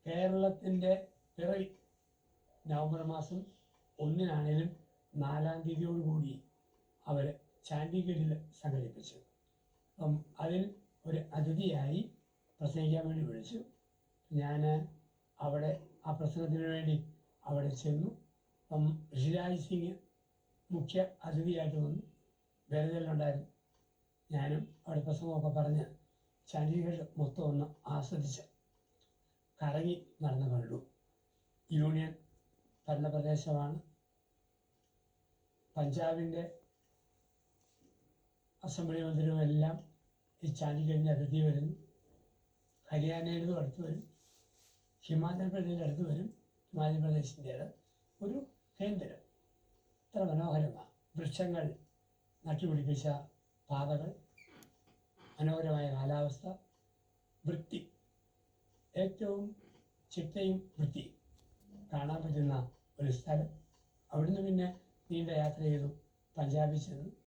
കേരളത്തിൻ്റെ പിറവി നവംബർ മാസം 1-നാണേലും 4-ാം തീയതിയോടുകൂടി അവർ ചാൻഡിഗഡിൽ സംഘടിപ്പിച്ചു. അപ്പം അതിൽ ഒരു അതിഥിയായി പ്രസംഗിക്കാൻ വേണ്ടി വിളിച്ചു. ഞാൻ അവിടെ ആ പ്രസംഗത്തിന് വേണ്ടി അവിടെ ചെന്നു. അപ്പം ഋഷിരാജ് സിംഗ് മുഖ്യ അതിഥിയായിട്ട് വന്നു. വേദനയിലുണ്ടായിരുന്നു. ഞാനും അവിടെ പ്രസംഗമൊക്കെ പറഞ്ഞ് ചണ്ഡീഗഡ് മൊത്തം ഒന്ന് ആസ്വദിച്ച് കറങ്ങി നടന്നു കണ്ടു. യൂണിയൻ ഭരണപ്രദേശമാണ്. പഞ്ചാബിൻ്റെ അസംബ്ലി മന്ദിരമെല്ലാം ഈ ചണ്ഡീഗഡിൻ്റെ അതിഥി വരുന്നു. ഹരിയാനയുടേതും അടുത്ത് വരും. ഹിമാചൽ പ്രദേശിൻ്റെ അടുത്ത് വരും. ഹിമാചൽ പ്രദേശിൻ്റേത് ഒരു കേന്ദ്രം. ഇത്ര മനോഹരമാണ്. വൃക്ഷങ്ങൾ നട്ടുപിടിപ്പിച്ച പാതകൾ, മനോഹരമായ കാലാവസ്ഥ, വൃത്തി, ഏറ്റവും ചിട്ടയും വൃത്തിയും കാണാൻ പറ്റുന്ന ഒരു സ്ഥലം. അവിടുന്ന് പിന്നെ നീണ്ട യാത്ര ചെയ്തു പഞ്ചാബിൽ ചെന്നു.